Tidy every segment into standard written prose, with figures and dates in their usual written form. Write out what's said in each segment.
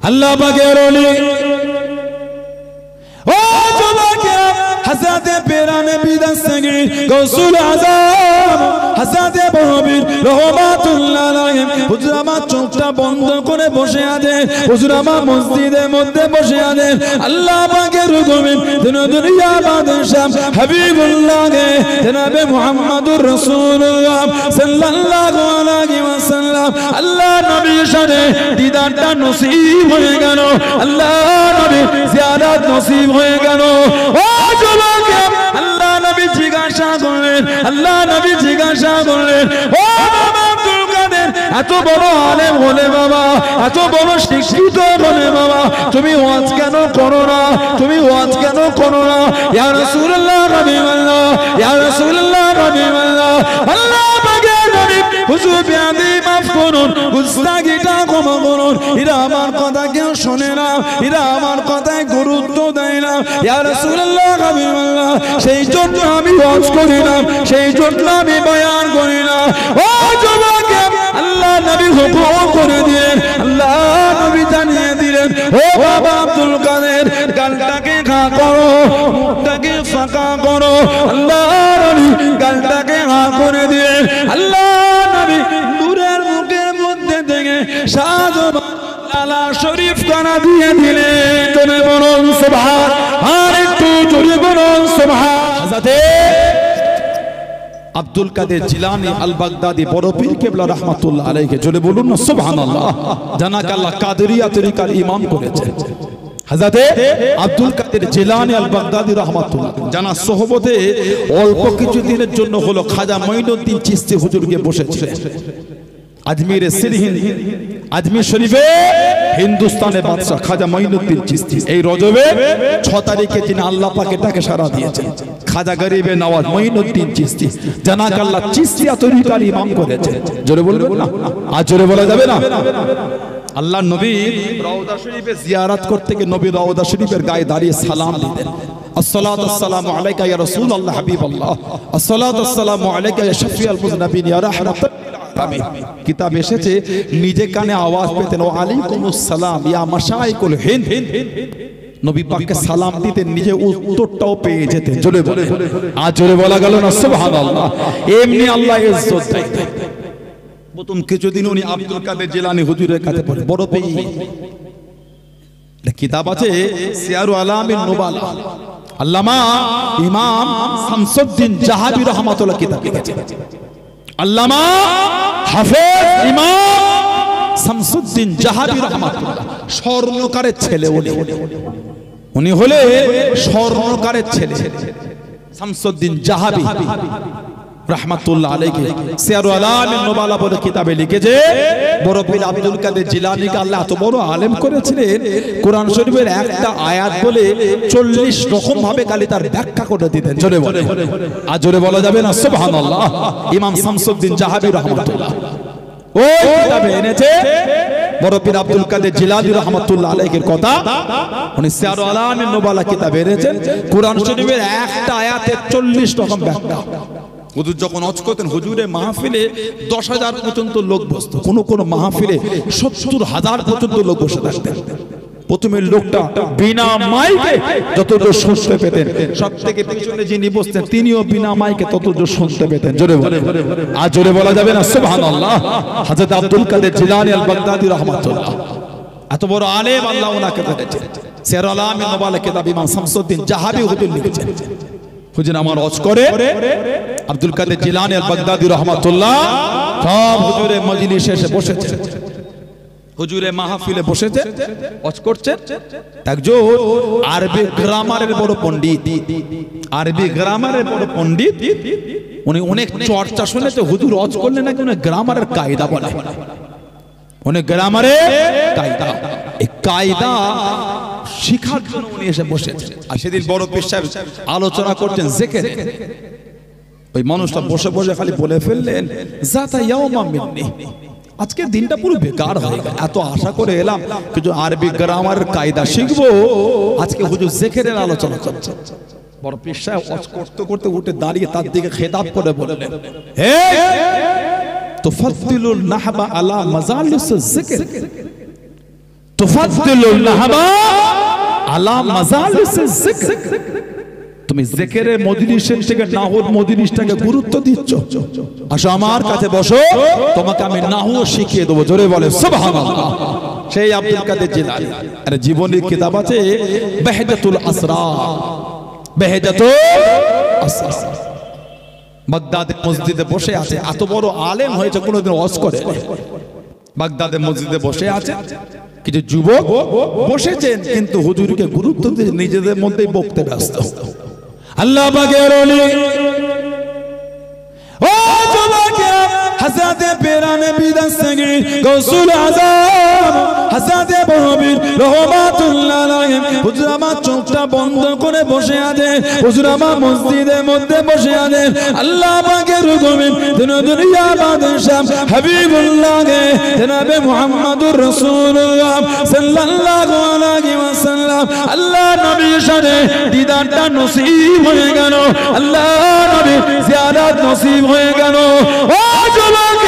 আল্লাহ পাকের ওলি ও জবাকে হাজাতে পেরানে বিদাসগি গৌসুল আযম হাজাতে বহবীর রহমাতুল্লাহ আলাইহি হুজুর আমার চোখটা বন্ধ করে বসে আছেন হুজুর আমার মসজিদের মধ্যে বসে আছেন আল্লাহ পাকের হুকুমে দুনিয়া বাদশাহ হাবিবুল্লাহ জনাবে মুহাম্মদুর রাসূলুল্লাহ সাল্লাল্লাহু আলাইহি ওয়াসাল্লাম আল্লাহ নবীর সাথে দিদারটা নসিব হয়ে গেল আল্লাহ নবী জিয়ারত নসিব হয়ে গেল ও জবাকে আল্লাহ নবী জিজ্ঞাসা করলেন আল্লাহ নবী জিজ্ঞাসা করলেন ও বাবা আব্দুল কাদের এত বড় আলেম হলে বাবা এত বড় শিক্ষিত হলে বাবা তুমি ওয়াজ কেন করো না তুমি ওয়াজ কেন করো না ইয়া রাসূলুল্লাহ হাবিবাল্লাহ ইয়া রাসূলুল্লাহ হাবিবাল্লাহ আল্লাহ পাকের নবী হুজুর বিয়াদি মাফ করুন গুস্তাগিটা ক্ষমা করুন এরা আমার কথা কেউ শোনে না এরা আমার কথায় গুরুত্ব দেয় না ইয়া রাসূলুল্লাহ হাবিবাল্লাহ সেই জন্য আমি ওয়াজ করি না সেই জন্য আমি বয়ান করি না ও জবাকে আল্লাহ নবী হুকুম করে দিলেন আল্লাহ নবী জানিয়ে দিলেন ও বাবা আব্দুল কাদের গালটাকে খা করো মুখটাকে ফাঁকা করো আল্লাহ নবী গালটাকে খা করে দিলেন আল্লাহ নবী নূরের মুখের মধ্যে থেকে শাহজালাল শরীফ কানা দিয়ে দিলেন তুমি বলুন সুবহান আর একটু জোরে বলুন সুবহান হযরতে আব্দুল কাদের জিলানী আল বাগদাদি বড় পীর কেবলা রাহমাতুল্লাহ আলাইহি জোরে বলুন না সুবহানাল্লাহ জানাকে আল্লাহ কাদেরিয়া তরিকার ইমাম করেছে হযরতে আব্দুল কাদের জিলানী আল বাগদাদি রাহমাতুল্লাহ জানা সোহবতে অল্প কিছু দিনের জন্য হলো খাজা মঈনুদ্দিন চিশতি হুজুরকে বসেছিলেন আজমিরে সিরহিন আজমির শরীফে হিন্দুস্তানের বাদশা খাজা মঈনুদ্দিন চিশতি এই রজবে 6 তারিখে তিনি আল্লাহ পাকের ডাকে সাড়া দিয়েছেন খাজা গরিবে নওয়াজ মঈনুদ্দিন চিশতি জানাক আল্লাহ চিশতিয়া তরিকার ইমাম করেছে জোরে বলবেন না আর জোরে বলা যাবে না আল্লাহ নবী রওজা শরীফে জিয়ারত করতে গিয়ে নবী রওজা শরীফের গায়ে দাঁড়িয়ে সালাম দিতেন আসসালাতু আসসালামু আলাইকা ইয়া রাসূলুল্লাহ হাবিবাল্লাহ আসসালাতু আসসালামু আলাইকা ইয়া শাফিউল মুযনিবিন ইয়া রাহমাতুল কিতাব এসেছে নিজে কানে আওয়াজ পেতেন ওয়া আলাইকুমুস সালাম ইয়া মাশাইকুল হিন্দ নবী পাককে সালাম দিতেন নিজে উত্তরটাও পেয়ে যেতেন জোরে বলে আজ জোরে বলা গেল না সুবহানাল্লাহ এমনি আল্লাহ ইজ্জত দেয় প্রথম কিছুদিন উনি আব্দুল কাদের জিলানী হুজুরের কাছে পড়ে বড় পেয়ে কিতাব আছে সিয়ারু আলামিন নুবালা আল্লামা ইমাম শামসুদ্দিন জাহাবী রাহমাতুল্লাহ কিতাব লিখেছেন আল্লামা হাফেজ ইমাম শামসুদ্দিন জাহাবী রাহমাতুল্লাহ স্বর্ণকারের ছেলে উনি হলে স্বর্ণকারের ছেলে শামসুদ্দিন জাহাবী রাহমাতুল্লাহ আলাইহি সিয়ারু আলামিন নুবালা বলে কিতাবে লিখেছে বড় পীর আব্দুল কাদের জিলানীকে আল্লাহ এত বড় আলেম করেছিলেন কোরআন শরীফের একটা আয়াত বলে 40 রকম ভাবে খালি তার ব্যাখ্যা করে দিতেন জোরে বলে আর জোরে বলা যাবে না সুবহানাল্লাহ ইমাম শামসুদ্দিন জাহাবী রাহমাতুল্লাহ ওই কিতাবে এনেছে বড় পীর আব্দুল কাদের জিলানী রাহমাতুল্লাহ আলাইহির কথা উনি সিয়ারু আলামিন নুবালা কিতাবে এনেছেন কোরআন শরীফের একটা আয়াতে 40 রকম ব্যাখ্যা হুজুর যখন ওয়াজ করতেন হুজুরের মাহফিলে 10,000 পর্যন্ত লোক বসতো কোন মাহফিলে 70,000 পর্যন্ত লোক বসে থাকতেন প্রথমে লোকটা বিনা মাইকে যতদূর শুনতে পেতেন সবথেকে পিছনে যিনি বসতেন তিনিও বিনা মাইকে ততদূর শুনতে পেতেন জোরে বলে আর জোরে বলা যাবে না সুবহানাল্লাহ হযরত আব্দুল কাদের জিলানী আল বাগদাদি রাহমাতুল্লাহ এত বড় আলেম আল্লাহ ওনাকে করেছেন সিয়ারু আলামিন নুবালা কিতাব ইমাম শামসুদ্দিন জাহাবী হুজুর লিখেছেন হুজুর আমার ওয়াজ করে আব্দুল কাদের জিলানী আল বাগদাদি রাহমাতুল্লাহ সব হুজুরের মজলিসে এসে বসেছে হুজুরের মাহফিলে বসেছে ওয়াজ করছে একজন আরবি গ্রামারের বড় পণ্ডিত উনি অনেক চর্চা শুনেছে হুজুর ওয়াজ করলে নাকি উনি গ্রামারের কায়দা বলে উনি গ্রামারের কায়দা এই কায়দা শিখার জন্য উনি এসে বসেছে আর সেদিন বড় পীর সাহেব আলোচনা করছেন জিকির ওই মানুষটা বসে বসে খালি বলে ফেললেন জাতা ইয়াউমা মিন্নি আজকে দিনটা পুরো বেকার হয়ে গেল এত আশা করে এলাম কিছু আরবি গ্রামারের কায়দা শিখবো আজকে হুজুর জিকিরের আলোচনা করছে বড় পীর সাহেব ওয়াজ করতে করতে উঠে দাঁড়িয়ে তার দিকে খেতাব করে বললেন হে তুফাদ্দিলুল নাহবা আলা মাজালিস জিকির তুফাদ্দিলুল লাহবা আলা মাজালিসিজ যিকর, তুমি জিকিরের মজলিসের থেকে নাহুর মজলিসটাকে গুরুত্ব দিচ্ছ। আসো আমার কাছে বসো, তোমাকে আমি নাহু শিখিয়ে দেবো। জোরে বলে সুবহানাল্লাহ। সেই আব্দুল কাদের জিলানী এর জীবনের কিতাব আছে বাহজাতুল আসরার, বাহজাতুল আসরার। বাগদাদের মসজিদে বসে আছে, এত বড় আলেম হয়েছে, কোনোদিন ওয়াজ করে। বাগদাদের মসজিদে বসে আছে, কিছু যুবক বসেছেন কিন্তু হুজুরকে গুরুত্ব দিয়ে নিজেদের মধ্যেই বকতে ব্যস্ত। আল্লাহ পাকের ওলি ও যুবকেরা, হযরত পেরানে বিদাসগি গৌসুল আযম হযরত বহবীর রহমাতুল্লাহ আলাইহি হুজুর আমার চোখটা বন্ধ করে বসে আছে। হুজুর আমার মসজিদের মধ্যে বসে আছে। আল্লাহ পাকের হুকুমে দুনিয়া বাদশাহ হাবিবুল্লাহকে জনাবে মুহাম্মদুর রাসূলুল্লাহ সাল্লাল্লাহু আলাইহি ওয়াসাল্লাম আল্লাহ নবীর সাথে দিদারটা নসিব হয়ে গেল। আল্লাহ নবী জিয়ারত নসিব হয়ে গেল। ও যুবক,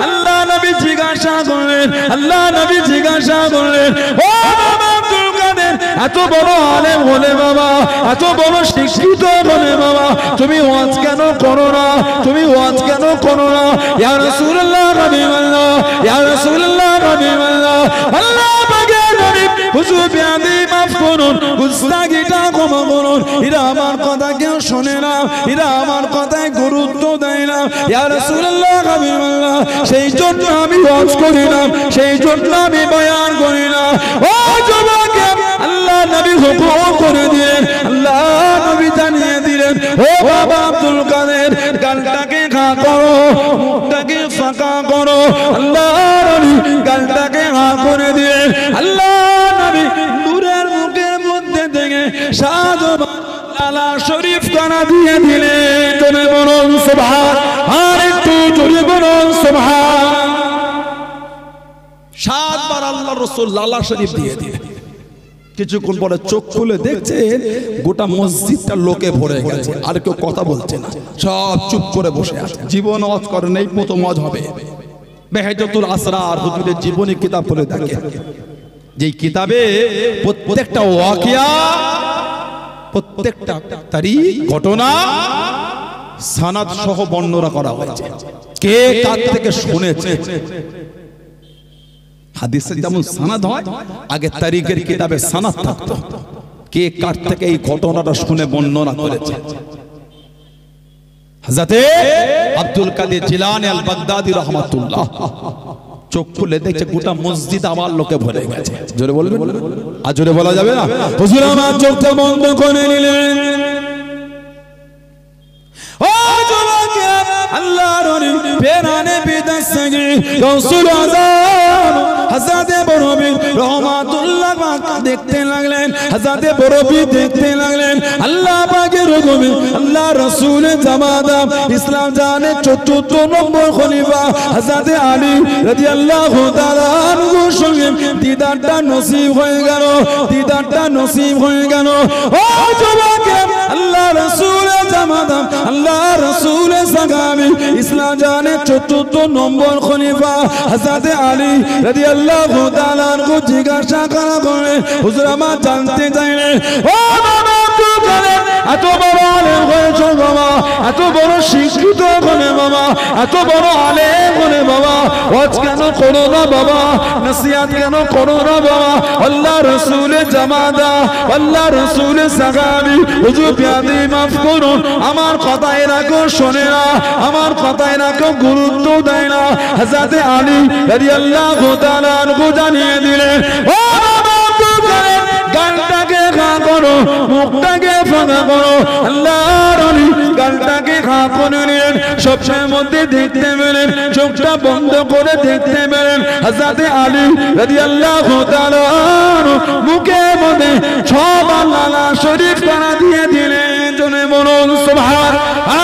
আল্লাহ নবী জিজ্ঞাসা করলেন, আল্লাহ নবী জিজ্ঞাসা করলেন, ও বাবা আব্দুল কাদের, এত বড় আলেম হলে বাবা, এত বড় শিক্ষিত হলে বাবা, তুমি ওয়াজ কেন করো না? তুমি ওয়াজ কেন করো না? ইয়া রাসূলুল্লাহ হাবিবাল্লাহ, ইয়া রাসূলুল্লাহ হাবিবাল্লাহ, আল্লাহ পাকের নবী হুজুর বিয়াদি মাফ করুন, গুস্তাগিটা ক্ষমা করুন। এরা আমার কথা কেউ শোনে না, এরা আমার কথায় গুরুত্ব দেয় না। ইয়া রাসূলুল্লাহ হাবিবাল্লাহ, সেই জন্য আমি ওয়াজ করি না, সেই জন্য আমি বয়ান করি না। ও যুবক, আল্লাহ নবী হুকুম করে দিলেন, আল্লাহ নবী জানিয়ে দিলেন, ও বাবা আব্দুল কাদের, গালটাকে খা করো, মুখটাকে ফাঁকা করো। আল্লাহ নবী গালটাকে খা করে দিলেন। আল্লাহ নবী নূরের মুখের মধ্যে থেকে সাধু লালা শরীফ কানা দিয়ে দিলেন। তুমি বলুন সুবহান, আর একটু জোরে বলুন সুবহান। 7 বার আল্লাহ রাসূল লালা শরীফ দিয়ে দিলেন। কিছুক্ষণ পরে চোখ খুলে দেখছেন গোটা মসজিদটা লোকে ভরে গেছে, আর কেউ কথা বলছে না, সব চুপ করে বসে আছে। জীবন ওয়াজ করে নেই, প্রথম ওয়াজ হবে। বাহজাতুল আসরার হুজুরের জীবনী কিতাব পড়ে দেখেন, যেই কিতাবে প্রত্যেকটা ওয়াকিয়া, প্রত্যেকটা তারিখ, ঘটনা, সানাদ সহ বর্ণনা করা হয়েছে, কে কার থেকে শুনেছে। হাদিসে যেমন সানাদ হয়, আগে তারিখের কিতাবে সানাদ থাকতো, কে কার থেকে এই ঘটনাটা শুনে বর্ণনা করেছে। হযরত আব্দুল কাদের জিলানী আল বাগদাদী রাহমাতুল্লাহ চোখ খুলে দেখছে গোটা মসজিদ আমার লোকে ভরে গেছে। জোরে বলবেন? আর জোরে বলা যাবে না? হুজুর আমার চোখটা বন্ধ করে নিলেন। ও যুবক, আল্লাহর নবী পেরানে বিদাসগি গৌসুল আযম হযরত বরবীর রহমাতুল্লাহ দেখতে লাগলেন, হযরত বরবীর দেখতে লাগলেন। আল্লাহ পাকের হুকুমে আল্লাহ রাসূলের জামাতা ইসলাম জানের ৪৪ নম্বর খলিফা হযরত আলী রাদিয়াল্লাহু তাআলা আনহুর সঙ্গে দিদারটা নসিব হয়ে গেল, দিদারটা নসিব হয়ে গেল। ও যুবক, আল্লাহ রাসূলের জামাতা, আল্লাহ রাসূলের সাহাবী ইসলাম জানের ৪৪ নম্বর খলিফা হযরত আলী রাদিয়াল্লাহু তাআলা আনহু জিজ্ঞাসা করা করে, হুজুর আমার জানতে চাইলেন, ও বাবা আব্দুল কাদের, এত বড় আলেম হয়েছো বাবা, এত বড় শিক্ষিত হলে বাবা, এত বড় আলেম হলে বাবা, ওয়াজ কেন করো না বাবা, নসিহত কেন করো না বাবা? আল্লাহ রাসূলের জামাতা, আল্লাহ রাসূলের সাহাবী হুজুর বিয়াদি মাফ করুন, আমার কথা এরা কেউ শোনে না, আমার কথা এরা কেউ গুরুত্ব দেয় না। হযরত আলী রাদিয়াল্লাহু তাআলা আনহু জানিয়ে দিলেন, ও বাবা আব্দুল কাদের, গালটাকে খা করো, মুখটাকে ফাঁকা করো। আল্লাহর ওলি গালটাকে খা করে নিলেন। সবসময়ের মধ্যে দেখতে পেলেন, চোখটা বন্ধ করে দেখতে পেলেন হযরত আলী রাদিয়াল্লাহু তাআলা মুখের মধ্যে 6 বার লালা শরীফ কানা দিয়ে দিলেন। জোরে বলুন সুবহান,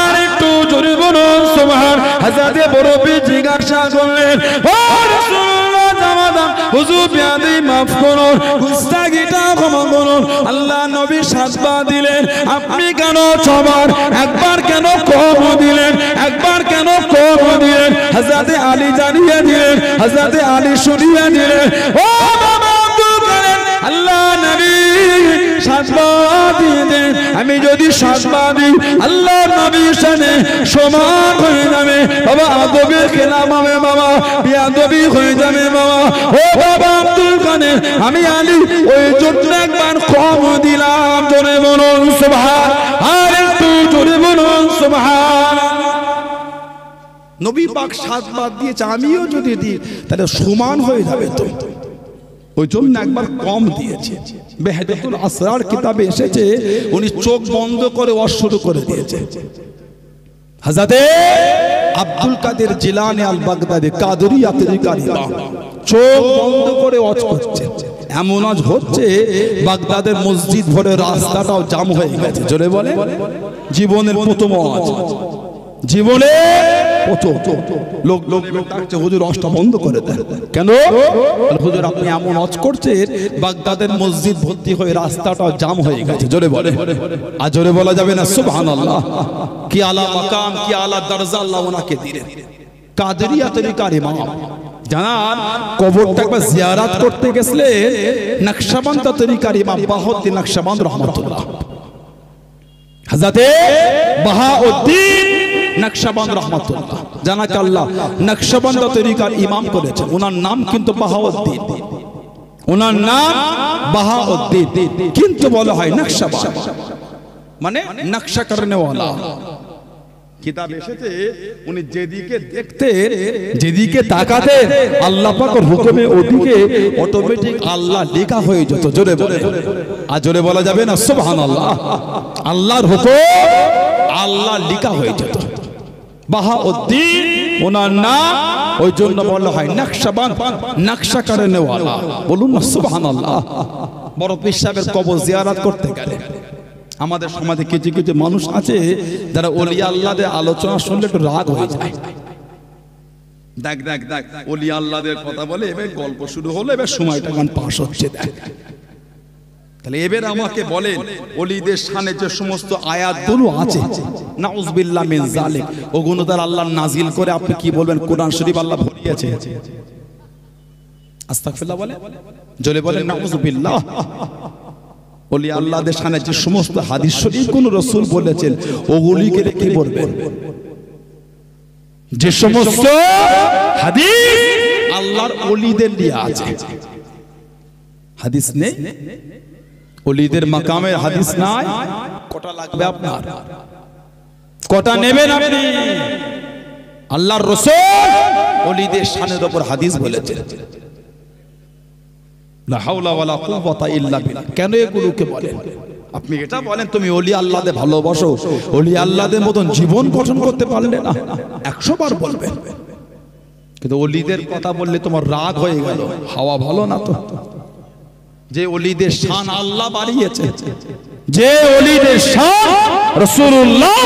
আর একটু জোরে বলুন সুবহান। হযরত বরবী জিজ্ঞাসা করলেন, ও রাসূলুল্লাহ জামাতা হুজুর বিয়াদি মাফ করুন, গুস্তাগিটা ক্ষমা করুন। আল্লাহ নবী 7 বার দিলেন, আপনি কেন 6 বার? একবার কেন কম দিলেন? একবার কেন কম দিলেন? হযরত আলী জানিয়ে দিলেন, হযরত আলী শুনিয়ে দিলেন, ও বাবা আব্দুল আমি যদি সাজদা দিই আল্লাহ নবীর সামনে সমান হয়ে যাবে বাবা আদবের খেলাম হবে বাবা বিয়াদবি হয়ে যাবে বাবা ও বাবা আব্দুল কাদের আমি আলী ওই জন্য একবার কম দিলাম জোরে বলুন সুবহান আর একটু জোরে বলুন সুবহান নবী পাক সাজদা দিয়েছে আমিও যদি দিই তাহলে সমান হয়ে যাবে তো ওই জন্য একবার কম দিয়েছে বেহেদাতুল আসরার কিতাবে এসেছে উনি চোখ বন্ধ করে ওয়াজ শুরু করে দিয়েছে হযরতে আব্দুল কাদের জিলানী আল বাগদাদি কাদরিয়া তরিকার ইমাম চোখ বন্ধ করে ওয়াজ করছে এমন আজ হচ্ছে বাগদাদের মসজিদ ভরে রাস্তাটাও জাম হয়ে গেছে জোরে বলে জীবনের প্রথম ওয়াজ জীবনে লোক লোক ডাকছে হুজুর ওয়াজটা বন্ধ করে দেন কেন হুজুর আপনি এমন ওয়াজ করছেন বাগদাদের মসজিদ ভর্তি হয়ে রাস্তাটাও জাম হয়ে গেছে জোরে বলে আর জোরে বলা যাবে না সুবহানাল্লাহ কি আলা মাকাম কি আলা দরজা আল্লাহ ওনাকে দিলেন কাদরিয়া তরিকার ইমাম জানান কবরটা একবার জিয়ারত করতে গেছিলেন নকশবন্দ তরিকার ইমাম বাহাউদ্দিন নকশবন্দ রাহমাতুল্লাহ হযরতে বাহাউদ্দিন নকশবন্দ রাহমাতুল্লাহ জানাক আল্লাহ নকশবন্দ তরিকার ইমাম করেছেন ওনার নাম কিন্তু বাহাউদ্দিন ওনার নাম বাহাউদ্দিন কিন্তু বলা হয় নকশবন্দ মানে নকশা করনে वाला কিতাব এসেছে উনি যেদিকে দেখতেন যেদিকে তাকাতেন আল্লাহ পাকের হুকুমে ওদিকে অটোমেটিক আল্লাহ লেখা হয়ে যেত জোরে বলে আর জোরে বলা যাবে না সুবহানাল্লাহ আল্লাহর হুকুম আল্লাহ লেখা হয়ে যেত বাহাউদ্দিন ওনার নাম ওই জন্য বলা হয় নকশবন্দ নকশা করনে वाला বলুন না সুবহানাল্লাহ বড় পীর সাহেবের কবর জিয়ারত করতে গেলে আমাদের সমাজে কিছু কিছু মানুষ আছে যারা ওলিয়া আল্লাহদের আলোচনা শুনলে একটু রাগ হয়ে যায় দেখ দেখ দেখ ওলিয়া আল্লাহদের কথা বলে এবার গল্প শুরু হলো এবার সময়টা গান পাস হচ্ছে দেখ তাহলে এবার আমাকে বলেন ওলিদের শানে যে সমস্ত আয়াতগুলো আছে নাউযুবিল্লাহ মিন যালিক ওগুলো তার আল্লাহ নাজিল করে আপনি কি বলবেন কোরআন শরীফ আল্লাহ ভরিয়েছে আস্তাগফিরুল্লাহ বলে জোরে বলেন নাউযুবিল্লাহ ওলি আল্লাহদের শানে যে সমস্ত হাদিস শরীফ কোন রাসূল বলেছেন ওগুলিকে কি বলবেন যে সমস্ত হাদিস আল্লাহর ওলিদের নিয়ে আছে হাদিস নেই ওলিদের মাকামের হাদিস নাই কটা লাগবে আপনার কটা নেবেন আপনি আল্লাহর রাসূল ওলিদের শানের উপর হাদিস বলেছেন লা হাওলা ওয়ালা কুওয়াতা ইল্লা বিল্লাহ কেন এগুলোকে বলেন আপনি এটা বলেন তুমি ওলি আল্লাহদের ভালোবাসো ওলি আল্লাহদের মতন জীবন গঠন করতে পারলে না 100 বার বলবেন কিন্তু ওলিদের কথা বললে তোমার রাগ হয়ে গেল হাওয়া ভালো না তো যে ওলিদের শান আল্লাহ বাড়িয়েছে যে ওলিদের শান রাসূলুল্লাহ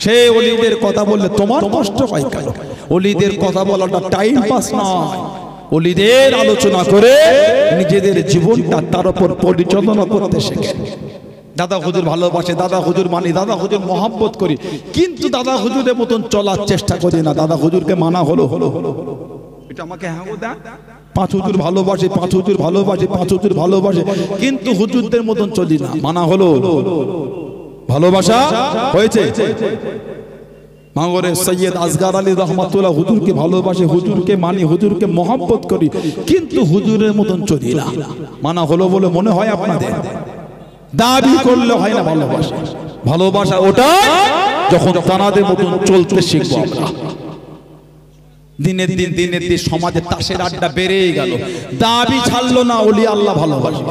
সেই ওলিদের কথা বললে তোমার কষ্ট হয় কেন ওলিদের কথা বলাটা টাইম পাস নয় ওলিদের আলোচনা করে নিজেদের জীবনটা তার উপর পরিচালনা করতে শেখে দাদা হুজুর ভালোবাসে দাদা হুজুর মানি দাদা হুজুর মহব্বত করি কিন্তু দাদা হুজুরের মতন চলার চেষ্টা করি না দাদা হুজুরকে মানা হলো এটা আমাকে হ্যাঁ দা পাঁচ হুজুর ভালোবাসে পাঁচ হুজুর ভালোবাসে পাঁচ হুজুর ভালোবাসে কিন্তু হুজুরদের মতন চলি না মানা হলো ভালোবাসা হয়েছে মাগরে সৈয়দ আসগার আলী রহমাতুল্লাহ হুজুরকে ভালোবাসে হুজুরকে মানি হুজুরকে মহব্বত করি কিন্তু হুজুরের মতন চলি না মানা হলো বলে মনে হয় আপনাদের দাবি করলে হয় না ভালোবাসা ভালোবাসা ওটা যখন তানাদের মতন চলতে শিখবো আমরা দিনের দিন সমাজে তাসের আড্ডা বেড়েই গেল দাবি ছাড়লো না ওলি আল্লাহ ভালোবাসে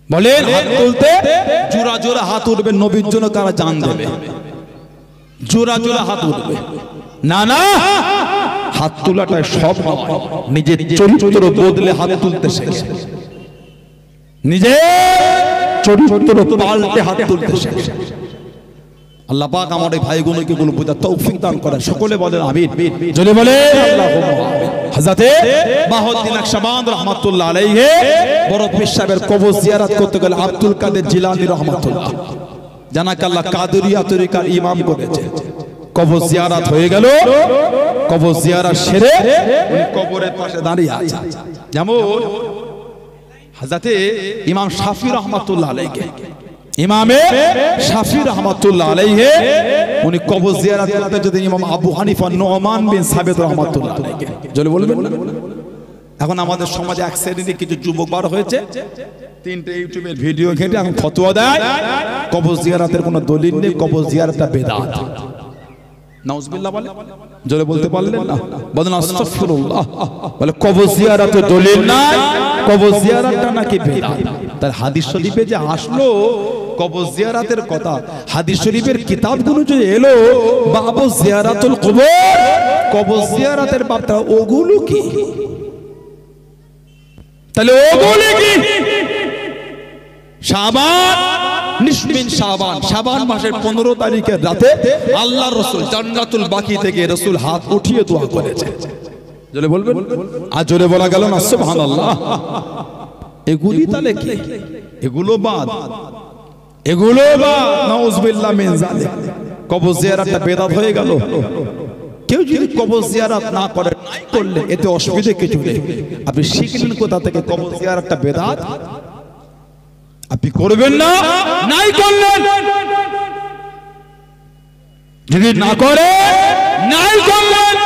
বলেন হাত তুলতে জোড়া জোড়া হাত উঠবে নবীর জন্য কারা জান দেবে জোড়া জোড়া হাত উঠবে না না হাত তোলাটা সব নিজের চরিত্র বদলে হাত তুলতে শেখে নিজে চরিত্র পাল্টে হাত তুলতে শেখে আল্লাহ পাক আমার এই ভাইগুলোকে গুলো বুঝার তৌফিক দান করেন সকলে বলেন আমিন জোরে বলে আল্লাহুম্মা আমিন হযরতে বাহাউদ্দিন নকশবন্দ রাহমাতুল্লাহ আলাইহি বড় পীর সাহেবের কবর জিয়ারত করতে গেলে আব্দুল কাদের জিলানী রাহমাতুল্লাহ জানাক আল্লাহ কাদরিয়া তরিকার ইমাম করেছে কবর জিয়ারত হয়ে গেল কবর জিয়ারত সেরে উনি কবরের পাশে দাঁড়িয়ে আছেন যেমন হযরতে ইমাম শাফি রাহমাতুল্লাহ আলাইহি, ইমামে শাফি রাহমাতুল্লাহ আলাইহি উনি কবর জিয়ারত করতে যেতেন ইমাম আবু হানিফা নুমান বিন সাবিত রাহমাতুল্লাহ আলাইহি। জলে বলবেন না? এখন আমাদের সমাজে এক শ্রেণীর কিছু যুবক বার হয়েছে, তিনটে ইউটিউবের ভিডিও ঘেটে এখন ফতোয়া দেয় কবর জিয়ারতের কোনো দলিল নেই, কবর জিয়ারতটা বেদাত। নাউজুবিল্লাহ বলে, জোরে বলতে পারলেন না? বলেন আস্তাগফিরুল্লাহ। বলে কবর জিয়ারতের দলিল নাই, কবর জিয়ারতটা নাকি বেদাত। তার হাদিস শরীফে যে আসলো কবর জিয়ারতের কথা, হাদিস শরীফের কিতাবগুলো যে এলো বাবু জিয়ারাতুল কবর, কবর জিয়ারতের বাবটা ওগুলো কি? তাহলে ওগুলো কি? শাবান, নিসমিন শাবান, শাবান মাসের 15 তারিখের রাতে আল্লাহর রাসূল জান্নাতুল বাকি থেকে রাসূল হাত উঠিয়ে দোয়া করেছে। জোরে বলবেন? আর জোরে বলা গেল না সুবহানাল্লাহ। এগুলি তাহলে কি? এগুলো বাদ, এগুলো বাদ। নাউজুবিল্লাহ মিন যালিক। কবর জিয়ারতটা বেদাত হয়ে গেল। কেউ যদি কবর জিয়ারত না করে, নাই করলে এতে অসুবিধা কিছু নেই। আপনি শিখলেন কোথা থেকে কবর জিয়ারতটা বেদাত? আপনি করবেন না, নাই করলেন। যদি না করে, নাই করলেন।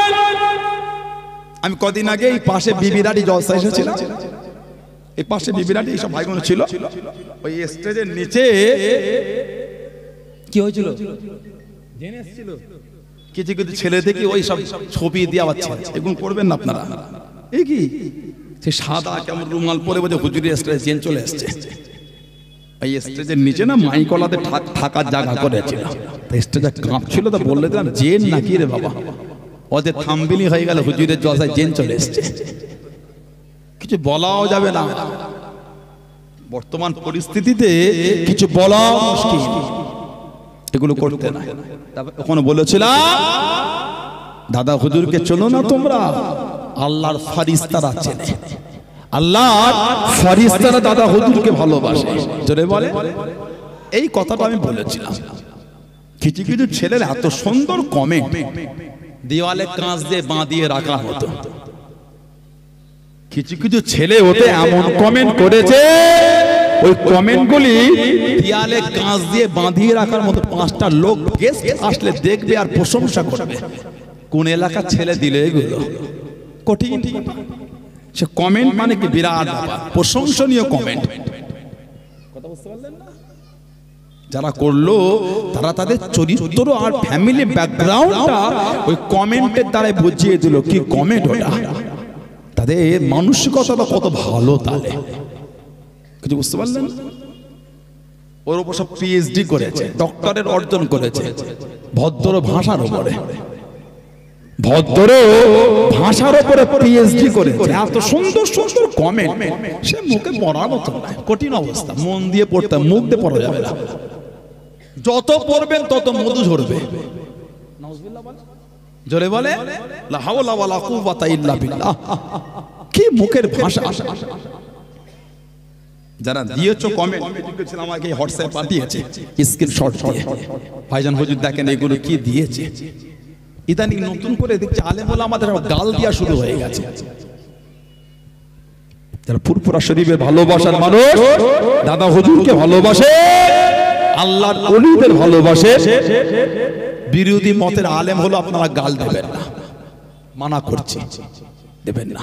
আমি কদিন আগে এই পাশে বিবিরাটি জলসা এসেছিলাম, এই পাশে বিবিরাটি এইসব ভাইগুলো ছিল, ওই স্টেজের নিচে কি হয়েছিল জেনে এসেছিল কিছু কিছু ছেলে দেখি ওই সব ছবি দেওয়া হচ্ছে। এগুলো করবেন না আপনারা। এই কি সে সাদা কেমন রুমাল পরে বলে হুজুরের স্টেজে জেন চলে এসছে। এই স্টেজের নিচে না মাইকলাতে থাকার জায়গা করেছিল, স্টেজে কাঁপছিল। তো বললে দিলাম জেন নাকি রে বাবা, ওদের থামবিলি হয়ে গেল হুজুরের জলসায় জেন চলে এসছে। কিছু বলাও যাবে না, বর্তমান পরিস্থিতিতে কিছু বলা মুশকিল। এগুলো করতে না। ওখানে বলেছিলাম দাদা হুজুরকে চলো না তোমরা, আল্লাহর ফারিস্তারা চেনে, আল্লাহর ফারিস্তারা দাদা হুজুরকে ভালোবাসে। জোরে বলে, এই কথাটা আমি বলেছিলাম। কিছু কিছু ছেলের এত সুন্দর কমেন্ট দেওয়ালে কাঁচ দিয়ে বাঁধিয়ে রাখা হতো। কিছু কিছু ছেলে ওতে এমন কমেন্ট করেছে, ওই কমেন্টগুলি দেয়ালে কাঁচ দিয়ে বাঁধিয়ে রাখার মতো 5টা লোক গেস্ট আসলে দেখবে আর প্রশংসা করবে। কোন এলাকার ছেলে দিলে এগুলো? কঠিন। সে কমেন্ট মানে কি বিরাট ব্যাপার, প্রশংসনীয় কমেন্ট। কথা বুঝতে পারলেন না? যারা করলো তারা তাদের চরিত্র আর ফ্যামিলি ব্যাকগ্রাউন্ডটা ওই কমেন্টের দ্বারা বুঝিয়ে দিল। কি কমেন্ট ওটা, তাদের মানসিকতাটা কত ভালো। তাহলে কিছু বুঝতে পারলেন? ওর উপর সব পিএইচডি করেছে, ডক্টরের অর্জন করেছে ভদ্র ভাষার উপরে, ভদ্র ভাষার উপরে পিএইচডি করেছে। এত সুন্দর সুন্দর কমেন্ট, সে মুখে পড়ার মতো নয়। কঠিন অবস্থা, মন দিয়ে পড়তে, মুখ দিয়ে পড়া যাবে না। যত পড়বেন তত মধু ঝরবে। জোরে বলে লা হাওলা ওয়ালা কুওয়াতা ইল্লা বিল্লাহ। কি মুখের ভাষা! যারা দিয়েছো কমেন্ট, লিখেছিল আমাকে হোয়াটসঅ্যাপ পাঠিয়েছে স্ক্রিনশট দিয়ে, ভাইজান হুজুর দেখেন এগুলো কি দিয়েছে। ইদানিং নতুন করে দেখছি আলেম ওলামাদের গাল দেওয়া শুরু হয়ে গেছে। যারা ফুরফুরা শরীফের ভালোবাসার মানুষ, দাদা হুজুরকে ভালোবাসে, আল্লাহর ওলিদের ভালোবাসে, বিরোধী মতের আলেম হলো আপনারা গাল দেবেন না, মানা করছি, দেবেন না।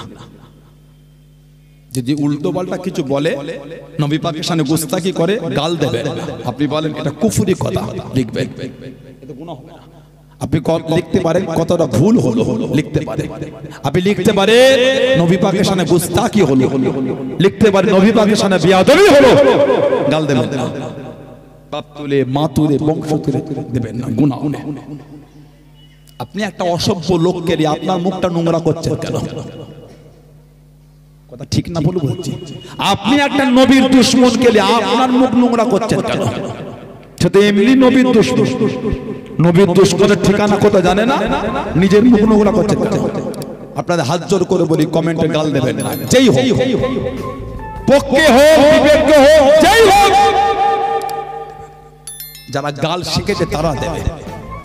যদি উল্টো পাল্টা কিছু বলে, নবী পাকের সামনে গুস্তাখি করে, গাল দেবেন। আপনি বলেন এটা কুফরি কথা, লিখবেন, এটা গুনাহ হবে না। আপনি লিখতে পারেন কতটা ভুল হলো, লিখতে পারেন। আপনি লিখতে পারেন নবী পাকের সামনে গুস্তাখি হলো, লিখতে পারেন নবী পাকের সামনে বিয়াদবি হলো, গাল দেবেন না। বাপ তুলে, মা তুলে, বংশ তুলে দেবেন না, গুনাহ। আপনি একটা অসভ্য লোককে দিয়ে আপনার মুখটা নোংরা করছেন কেন? কথা ঠিক না ভুল বলছি? আপনি একটা নবীর দুশমনকে দিয়ে আপনার মুখ নোংরা করছেন কেন? সেটা এমনি নবীর দুশমন। নবীর দুশমনের ঠিকানা কোথায় জানে না, নিজের মুখ নোংরা করছেন কেন? আপনাদের হাত জোর করে বলি, কমেন্টে গাল দেবেন না। যেই হোক, পক্ষে হোক, বিপক্ষে হোক, যেই হোক, যারা গাল শিখেছে তারা দেবে।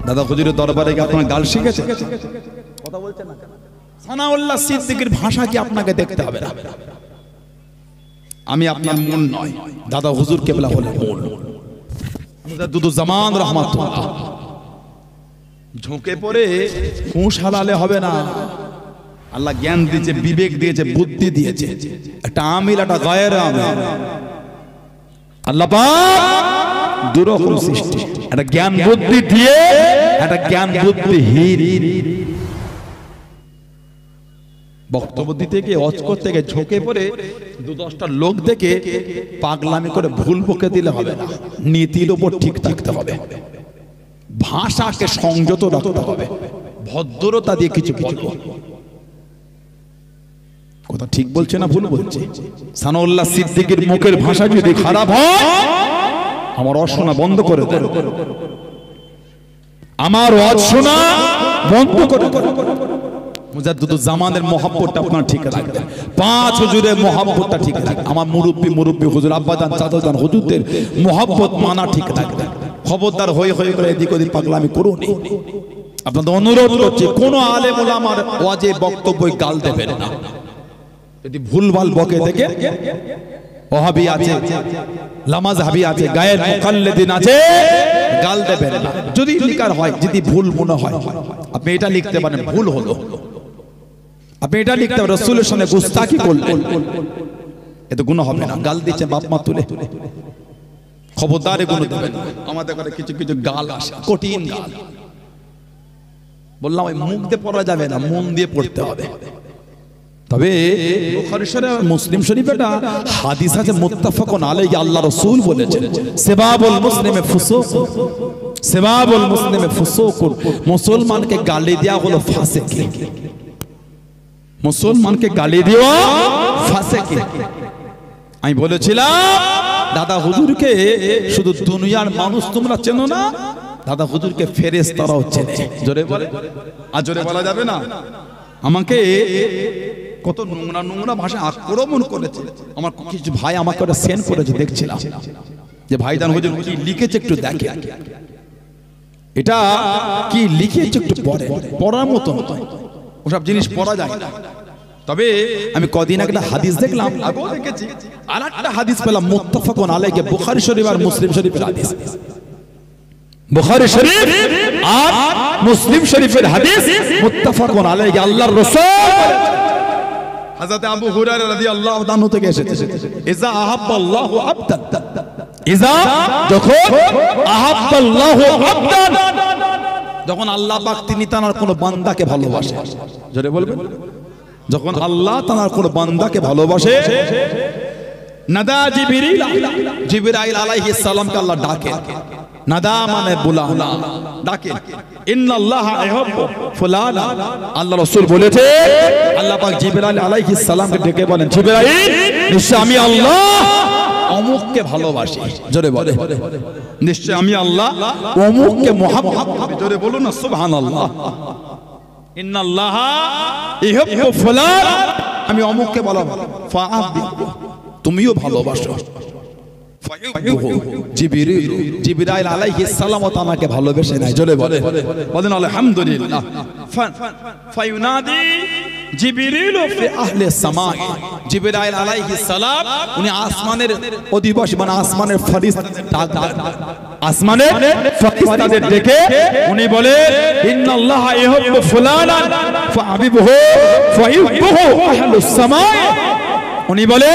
দাদা হুজুরের দরবারে গিয়ে আপনারা গাল শিখেছে? কথা বলছেন না কেন? সানাউল্লাহ সিদ্দিকীর ভাষা কি আপনাকে দেখতে হবে না? আমি আপনার মন নয়, দাদা হুজুর কেবলা হলেন মন। দুদু জামান রহমাতুল্লাহ ঝোঁকে পড়ে হুঁশ হারালে হবে না। আল্লাহ জ্ঞান দিয়েছে, বিবেক দিয়েছে, বুদ্ধি দিয়েছে, একটা আমিল একটা গায়ের আমিল। আল্লাহ পাক দুরকম সৃষ্টি, একটা জ্ঞান বুদ্ধি দিয়ে একটা জ্ঞান বুদ্ধিহীন। বক্তব্য দিতে গিয়ে অজ করতে গিয়ে ঝোঁকে পড়ে 2-10টা লোক দেখে পাগলামি করে ভুল বকে দিলে হবে না। নীতির উপর ঠিক থাকতে হবে, ভাষাকে সংযত রাখতে হবে, ভদ্রতা দিয়ে কিছু বলবো। কথা ঠিক বলছে না ভুল বলছে? সানাউল্লাহ সিদ্দিকীর মুখের ভাষা যদি খারাপ হয়, আমার অশোনা বন্ধ করে দেন, আমার অশোনা বন্ধ করে দেন। মুজাদ্দিদুল জামানের মহব্বতটা আপনারা ঠিক রাখবেন, 5 হুজুরের মহব্বতটা ঠিক রাখবেন, আমার মুরব্বি হুজুর আব্বাজান চাচাজান হুজুরদের মহব্বত মানা ঠিক রাখবেন। খবরদার হয়ে করে এদিক ওদিক পাগলামি করুন। আপনাদের অনুরোধ করছি, কোন আলেম ওলামার ওয়াজে বক্তব্য গাল দেবেন না। যদি ভুলভাল বকে দেখে ওহাবি আছে, লামাযহাবি আছে, গায়ের মুকাল্লিদিন আছে, গাল দেবেন না। যদি লিখার হয়, যদি ভুল মনে হয়, আপনি এটা লিখতে পারেন ভুল হলো, আপনি এটা লিখতে পারেন রাসূলের সামনে গুস্তাখি করলেন, এতে গুনাহ হবে না। গাল দিচ্ছে বাপ মা তুলে, খবরদার এগুলো দেবেন। আমাদের ঘরে কিছু কিছু গাল আসে, কঠিন গাল। বললাম ওই মুখ দিয়ে পড়া যাবে না, মন দিয়ে পড়তে হবে। তবে বুখারী শরীফ মুসলিম শরীফে একটা হাদিস আছে মুত্তাফাকুন আলাইহি, আল্লাহ রাসূল বলেছেন সিবাবুল মুসলিমে ফুসুক, সিবাবুল মুসলিমে ফুসুক। মুসলমানকে গালি দেওয়া হলো ফাসিকি, মুসলমানকে গালি দেওয়া ফাসিকি। আমি বলেছিলাম দাদা হুজুরকে শুধু দুনিয়ার মানুষ তোমরা চেনো না, দাদা হুজুরকে ফেরেশতারাও চেনে। জোরে বলে, আর জোরে বলা যাবে না। আমাকে কত নোংরা নোংরা ভাষা আক্রমণ করেছে। আমার কিছু ভাই আমাকে ওটা সেন্ড করেছে, দেখছিলাম যে ভাইজান হুজুর কি লিখেছে একটু দেখে, এটা কি লিখেছে একটু পড়ে, পড়ার মতো ওসব জিনিস পড়া যায় না। তবে আমি কদিন আগে একটা হাদিস দেখলাম, আগেও দেখেছি, আর একটা হাদিস পেলাম মুত্তাফাকুন আলাইহি, বুখারী শরীফ আর মুসলিম শরীফের হাদিস। বুখারী শরীফ আর মুসলিম শরীফের হাদিস মুত্তাফাকুন আলাইহি, আল্লাহর রাসূল হযরত আবু হুরায়রা রাদিয়াল্লাহু তাআলা থেকে এসেছে, ইজা আহাব্বাল্লাহু আবদান, ইজা যখন আহাব্বাল্লাহু আবদান, যখন আল্লাহ পাক তিনি তার কোন বান্দাকে ভালোবাসে। জোরে বলবেন, যখন আল্লাহ তার কোন বান্দাকে ভালোবাসে, নাদা জিবরিল, জিবরাইল আলাইহিস সালামকে আল্লাহ ডাকে। নাদা মানে বুলানা, ডাকে। ইন্নাল্লাহা ইউহিব্বু ফুলানা, আল্লাহ রাসূল বলেছে আল্লাহ পাক জিবরাইল আলাইহিস সালামকে ডেকে বলেন, জিবরাইল নিশ্চয় আমি আল্লাহ অমুককে ভালোবাসি। জোরে বলে, নিশ্চয় আমি আল্লাহ অমুককে মহব্বত করি। জোরে বলুন না সুবহানাল্লাহ। ইন্নাল্লাহা ইউহিব্বু ফুলানা, আমি অমুককে ভালোবাসি, ফাআবিদু, তুমিও ভালোবাসো। জিবরাইল আলাইহিস সালাম আমাকে ভালোবেসে নাই। জোরে বলেন আলহামদুলিল্লাহ। ফায়ুনাদি জিবরিল ফি আহলি সামা, জিবরাইল আলাইহিস সালাম উনি আসমানের অধিবাসী মানে আসমানের ফেরেশতা, আসমানের ফেরেশতাদের ডেকে উনি বলে ইন্নাল্লাহা ইউহিব্বু ফুলানান ফাহাবিবহু ফায়ুহিব্বুহু আহলুস সামা। উনি বলে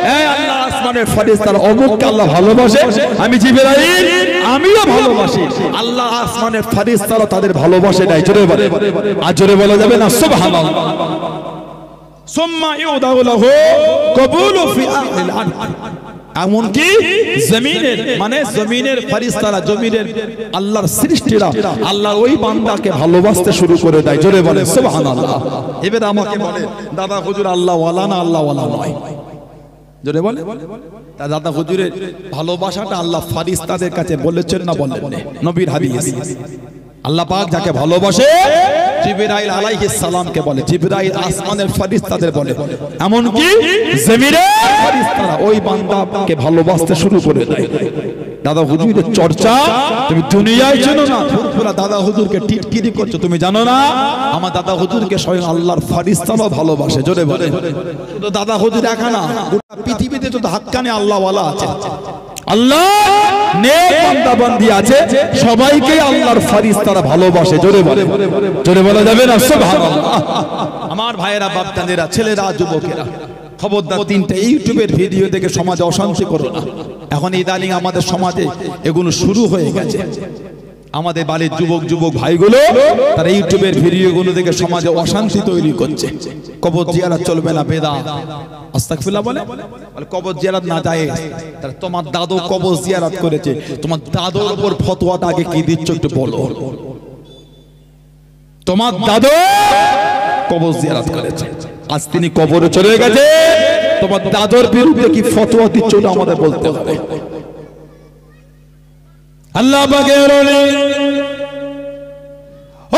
হে আল্লাহ আসমানের ফেরেশতারা অমুককে আল্লাহ ভালোবাসে, আমি জিবরাইল আমিও ভালোবাসি। আল্লাহ আসমানের ফেরেশতারা তাদের ভালোবাসে নাই। জোরে বলে, আর জোরে বলা যাবে না সুবহানাল্লাহ। সুম্মা ইউদাউ লাহু কবুলু ফি আহলিল আরদ, এমনকি জমিনের মানে জমিনের ফেরেশতারা, জমিনের আল্লাহর সৃষ্টিরা আল্লাহর ওই বান্দাকে ভালোবাসতে শুরু করে দেয়। জোরে বলে সুবহানাল্লাহ। এবারে আমাকে বলে দাদা হুজুর আল্লাহ ওয়ালা না আল্লাহ ওয়ালা নয়? জোরে বলে, তা দাদা হুজুরের ভালোবাসাটা আল্লাহ ফেরেশতাদের কাছে বলেছেন না বলেন? নবীর হাদিস আল্লাহ পাক যাকে ভালোবাসে জিবরাইল আলাইহিস সালামকে বলে, জিবরাইল আসমানের ফেরেশতাদের বলে, এমনকি জমিনের ফেরেশতারা ওই বান্দাকে ভালোবাসতে শুরু করে দেয়। দাদা হুজুরের চর্চা তুমি দুনিয়ায় জানো না, পুরো দাদা হুজুরকে টিটকিরি করছো, তুমি জানো না আমার দাদা হুজুরকে স্বয়ং আল্লাহর ফেরেশতারাও ভালোবাসে। জোরে বলে, শুধু দাদা হুজুর একা না, গোটা পৃথিবীতে যত হাক্কানি আল্লাহওয়ালা আছে, আল্লাহ নেক বান্দা বান্দি আছে, সবাইকে আল্লাহর ফেরেশতারা ভালোবাসে। জোরে বলে, জোরে বলা যাবে না সুবহানাল্লাহ। আমার ভাইয়েরা, বাপদানেরা, ছেলেরা, যুবকেরা, খবরদার তিনটা ইউটিউবের ভিডিও দেখে সমাজে অশান্তি করো না। এখন ইদানিং আমাদের সমাজে এগুলো শুরু হয়ে গেছে। আমাদের বাড়ির যুবক ভাইগুলো তারা ইউটিউবের ভিডিওগুলো দেখে সমাজে অশান্তি তৈরি করছে। কবর জিয়ারত চলবে না, বেদাত। আস্তাগফিরুল্লাহ বলে কবর জিয়ারত না যায়। তারা তোমার দাদু কবর জিয়ারত করেছে, তোমার দাদুর উপর ফতোয়াটা আগে কি দিচ্ছ একটু বলো। তোমার দাদু কবর জিয়ারত করেছে, আজ তিনি কবরে চলে গেছে, তোমার দাদুর বিরুদ্ধে কি ফতোয়া দিচ্ছ আমাদের বলতে হবে। আল্লাহ পাকের ওলি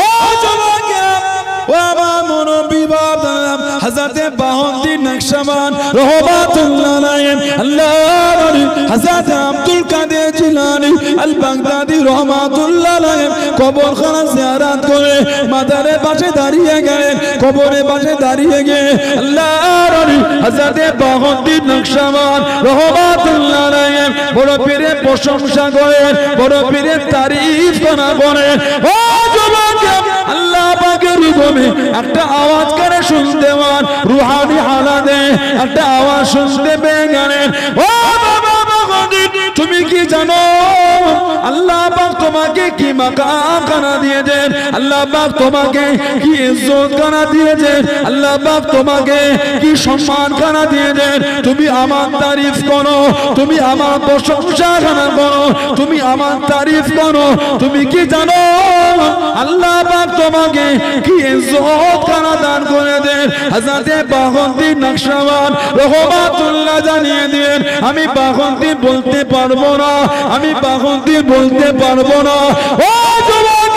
ও জবাকে ও আমার মুরব্বি বাপ হযরতে বাহদ্দিন নকশবন্দ রাহমাতুল্লাহ আলাইহি, আল্লাহর ওলি হযরত আব্দুল কাদের জিলানী আল বাগদাদি রাহমাতুল্লাহ আলাইহি কবরখানা জিয়ারত করে মাজারের পাশে দাঁড়িয়ে গেলেন। কবরের পাশে দাঁড়িয়ে গিয়ে আল্লাহর ওলি হযরতে বাহদ্দিন নকশবন্দ রাহমাতুল্লাহ আলাইহি বড় পীরের প্রশংসা করেন, বড় পীরের তারিফ করেন। ও যুবক, আল্লাহ পাকের হুকুমে একটা আওয়াজ করে শুনতে পান, রুহানি হালাতে একটা আওয়াজ শুনতে পেয়ে গেলেন। ও বাবা বাগদি, তুমি কি জানো আল্লাহ পাক তোমাকে কি মাকাম খানা দিয়েছেন? আল্লাহ পাক তোমাকে কি ইজ্জত খানা দিয়েছেন? আল্লাহ পাক তোমাকে কি সম্মান খানা দিয়েছেন? তুমি আমার তারিফ করো, তুমি আমার প্রশংসা খানা করো, তুমি আমার তারিফ করো। তুমি কি জানো আল্লাহ পাক তোমাকে কি ইজ্জত খানা দান করে দেন? হযরতে বাগদাদি নকশবন্দ রাহমাতুল্লাহ জানিয়ে দেন, আমি বাগদাদি বলতে পারবো না, আমি বাগদাদি বলতে পারবো না। ও যুবক,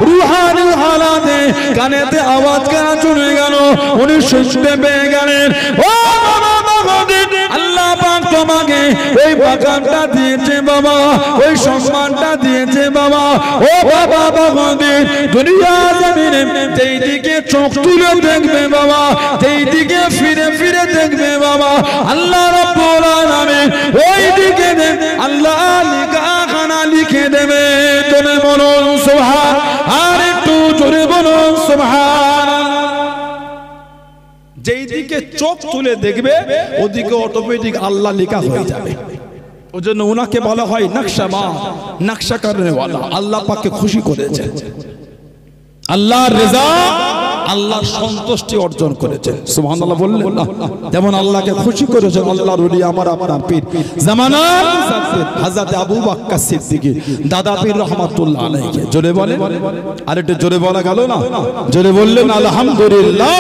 রুহানি হালাতে কানেতে আওয়াজ কানা শুনে গেল, উনি শুনতে পেয়ে গেলেন। ও বাবা বাগদাদি, আল্লাহ পাক তোমাকে ওই বাগানটা দিয়েছে বাবা, ওই সম্মানটা দিয়েছে বাবা। ও বাবা বাগদাদি, দুনিয়া জমিনে যেই দিকে চোখ তুলে দেখবে বাবা, যেই দিকে ফিরে ফিরে দেখবে বাবা, আল্লাহ রাব্বুল আলামিন ওই দিকে আল্লাহ লিখাখানা লিখে দেবে। জোরে বলুন সুবহান, আর একটু জোরে বলুন সুবহান। যেই দিকে চোখ তুলে দেখবে ওদিকে অটোমেটিক আল্লাহ লেখা হয়ে যাবে। ওই জন্য ওনাকে বলা হয় নকশাবা, নকশা করনে ওয়ালা। আল্লাহ পাককে খুশি করেছে, আল্লাহর রেজা, আল্লাহর সন্তুষ্টি অর্জন করেছে। সুবহানাল্লাহ বললেন না? যেমন আল্লাহকে খুশি করেছেন আল্লাহর ওলি আমার আপনার পীর জামানার হযরত আবু বকর সিদ্দিক দাদা পীর রহমাতুল্লাহ আলাইহি। জোরে বলেন, আর একটু জোরে বলা গেল না? জোরে বললেন আলহামদুলিল্লাহ।